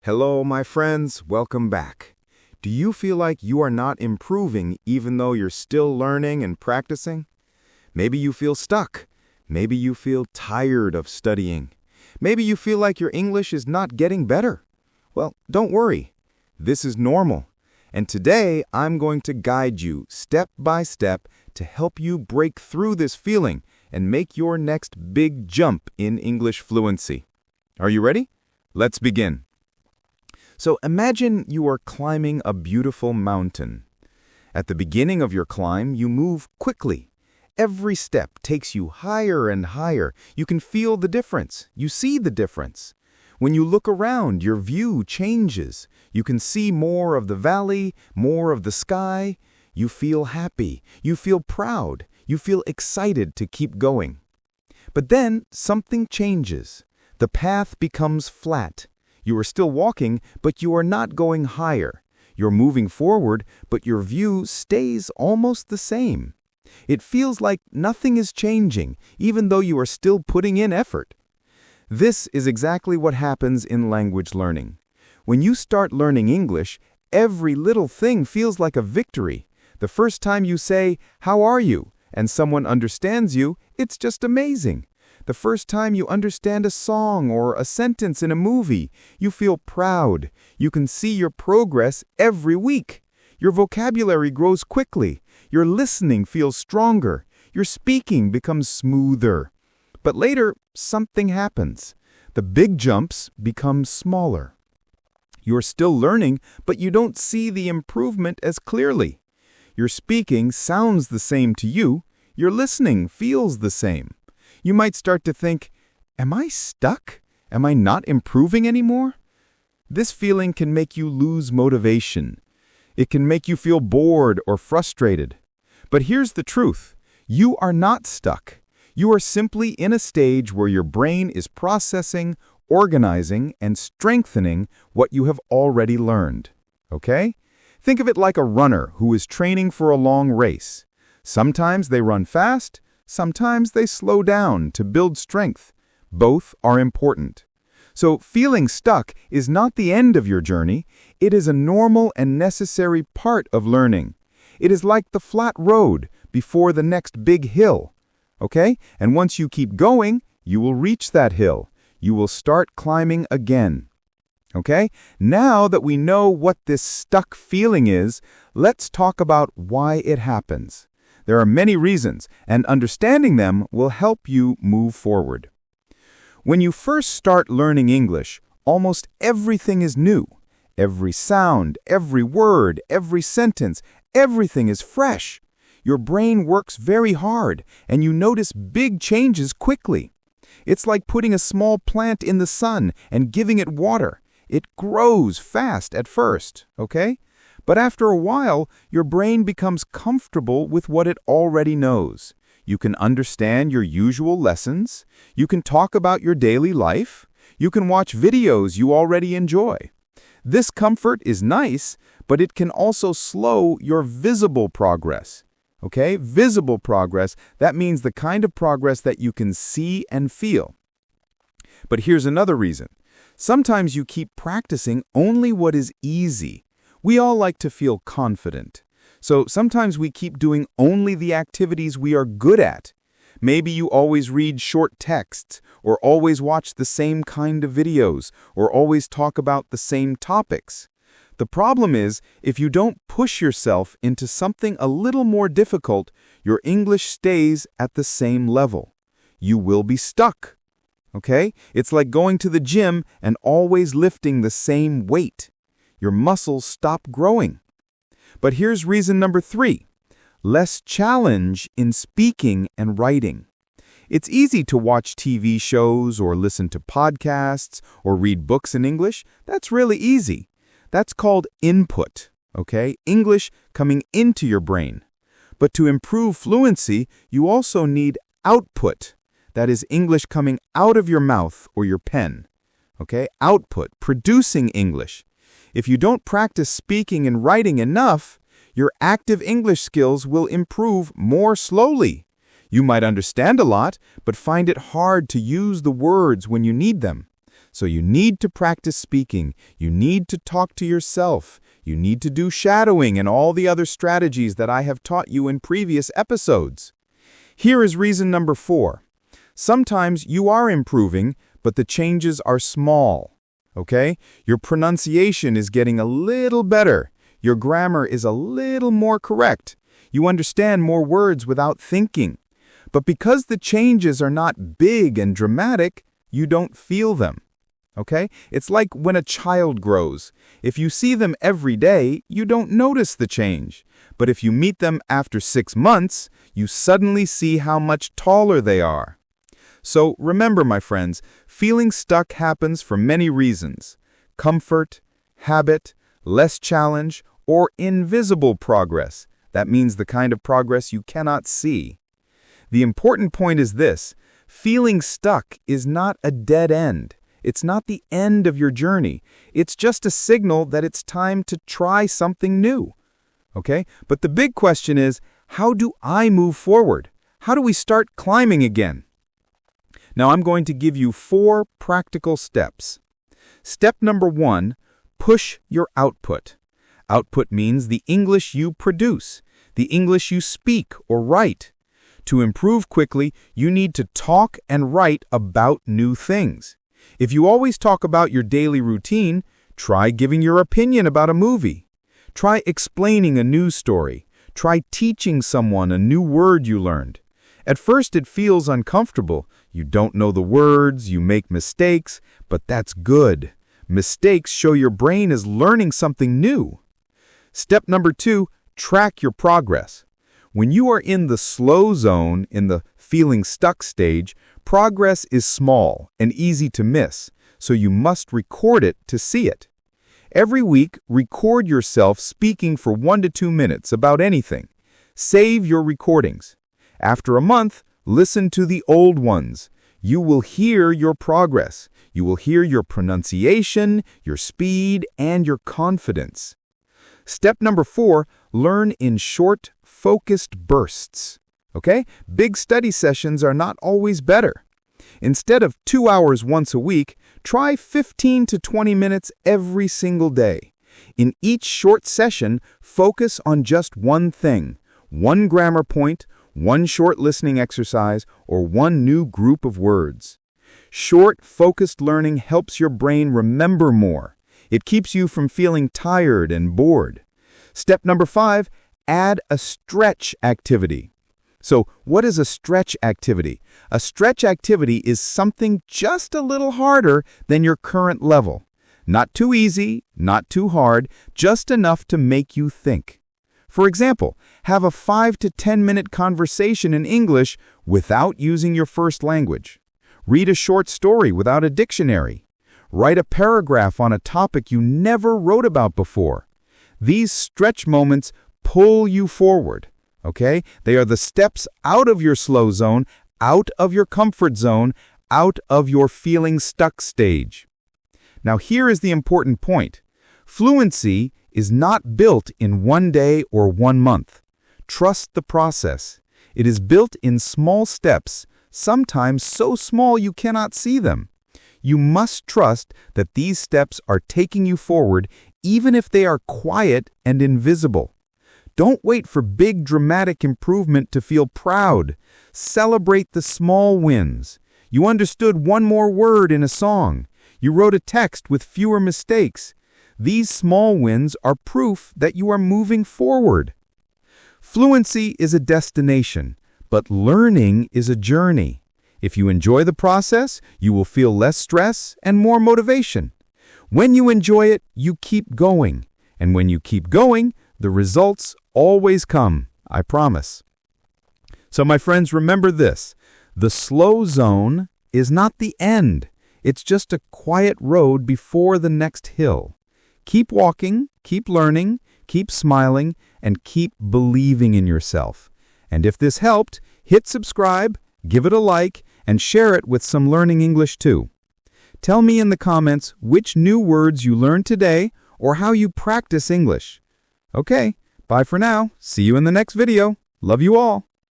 Hello, my friends. Welcome back. Do you feel like you are not improving even though you're still learning and practicing? Maybe you feel stuck. Maybe you feel tired of studying. Maybe you feel like your English is not getting better. Well, don't worry. This is normal. And today, I'm going to guide you step by step to help you break through this feeling and make your next big jump in English fluency. Are you ready? Let's begin. So imagine you are climbing a beautiful mountain. At the beginning of your climb, you move quickly. Every step takes you higher and higher. You can feel the difference. You see the difference. When you look around, your view changes. You can see more of the valley, more of the sky. You feel happy. You feel proud. You feel excited to keep going. But then something changes. The path becomes flat. You are still walking, but you are not going higher. You're moving forward, but your view stays almost the same. It feels like nothing is changing, even though you are still putting in effort. This is exactly what happens in language learning. When you start learning English, every little thing feels like a victory. The first time you say, "How are you?" and someone understands you, it's just amazing. The first time you understand a song or a sentence in a movie, you feel proud. You can see your progress every week. Your vocabulary grows quickly. Your listening feels stronger. Your speaking becomes smoother. But later, something happens. The big jumps become smaller. You're still learning, but you don't see the improvement as clearly. Your speaking sounds the same to you. Your listening feels the same. You might start to think, am I stuck? Am I not improving anymore? This feeling can make you lose motivation. It can make you feel bored or frustrated. But here's the truth. You are not stuck. You are simply in a stage where your brain is processing, organizing, and strengthening what you have already learned. Okay? Think of it like a runner who is training for a long race. Sometimes they run fast. Sometimes they slow down to build strength. Both are important. So feeling stuck is not the end of your journey. It is a normal and necessary part of learning. It is like the flat road before the next big hill. Okay? And once you keep going, you will reach that hill. You will start climbing again. Okay? Now that we know what this stuck feeling is, let's talk about why it happens. There are many reasons, and understanding them will help you move forward. When you first start learning English, almost everything is new. Every sound, every word, every sentence, everything is fresh. Your brain works very hard, and you notice big changes quickly. It's like putting a small plant in the sun and giving it water. It grows fast at first, okay? But after a while, your brain becomes comfortable with what it already knows. You can understand your usual lessons. You can talk about your daily life. You can watch videos you already enjoy. This comfort is nice, but it can also slow your visible progress. Okay? Visible progress, that means the kind of progress that you can see and feel. But here's another reason. Sometimes you keep practicing only what is easy. We all like to feel confident. So sometimes we keep doing only the activities we are good at. Maybe you always read short texts, or always watch the same kind of videos, or always talk about the same topics. The problem is, if you don't push yourself into something a little more difficult, your English stays at the same level. You will be stuck. Okay? It's like going to the gym and always lifting the same weight. Your muscles stop growing. But here's reason number 3. Less challenge in speaking and writing. It's easy to watch TV shows or listen to podcasts or read books in English. That's really easy. That's called input, okay? English coming into your brain. But to improve fluency, you also need output. That is English coming out of your mouth or your pen, okay? Output, producing English. If you don't practice speaking and writing enough, your active English skills will improve more slowly. You might understand a lot, but find it hard to use the words when you need them. So you need to practice speaking. You need to talk to yourself. You need to do shadowing and all the other strategies that I have taught you in previous episodes. Here is reason number 4. Sometimes you are improving, but the changes are small. Okay? Your pronunciation is getting a little better. Your grammar is a little more correct. You understand more words without thinking. But because the changes are not big and dramatic, you don't feel them. Okay? It's like when a child grows. If you see them every day, you don't notice the change. But if you meet them after 6 months, you suddenly see how much taller they are. So remember, my friends, feeling stuck happens for many reasons: comfort, habit, less challenge, or invisible progress. That means the kind of progress you cannot see. The important point is this: feeling stuck is not a dead end. It's not the end of your journey. It's just a signal that it's time to try something new. Okay? But the big question is, how do I move forward? How do we start climbing again? Now, I'm going to give you 4 practical steps. Step number 1, push your output. Output means the English you produce, the English you speak or write. To improve quickly, you need to talk and write about new things. If you always talk about your daily routine, try giving your opinion about a movie. Try explaining a news story. Try teaching someone a new word you learned. At first, it feels uncomfortable. You don't know the words, you make mistakes, but that's good. Mistakes show your brain is learning something new. Step number 2, track your progress. When you are in the slow zone, in the feeling stuck stage, progress is small and easy to miss, so you must record it to see it. Every week, record yourself speaking for 1 to 2 minutes about anything. Save your recordings. After a month, listen to the old ones. You will hear your progress. You will hear your pronunciation, your speed, and your confidence. Step number 4, learn in short, focused bursts. Okay? Big study sessions are not always better. Instead of 2 hours once a week, try 15 to 20 minutes every single day. In each short session, focus on just one thing, one grammar point, one short listening exercise, or one new group of words. Short, focused learning helps your brain remember more. It keeps you from feeling tired and bored. Step number 5, add a stretch activity. So, what is a stretch activity? A stretch activity is something just a little harder than your current level. Not too easy, not too hard, just enough to make you think. For example, have a 5 to 10 minute conversation in English without using your first language. Read a short story without a dictionary. Write a paragraph on a topic you never wrote about before. These stretch moments pull you forward, okay? They are the steps out of your slow zone, out of your comfort zone, out of your feeling stuck stage. Now here is the important point. Fluency is not built in 1 day or 1 month. Trust the process. It is built in small steps, sometimes so small you cannot see them. You must trust that these steps are taking you forward even if they are quiet and invisible. Don't wait for big dramatic improvement to feel proud. Celebrate the small wins. You understood 1 more word in a song. You wrote a text with fewer mistakes. These small wins are proof that you are moving forward. Fluency is a destination, but learning is a journey. If you enjoy the process, you will feel less stress and more motivation. When you enjoy it, you keep going. And when you keep going, the results always come, I promise. So my friends, remember this. The slow zone is not the end. It's just a quiet road before the next hill. Keep walking, keep learning, keep smiling, and keep believing in yourself. And if this helped, hit subscribe, give it a like, and share it with some Learning English too. Tell me in the comments which new words you learned today or how you practice English. Okay, bye for now. See you in the next video. Love you all.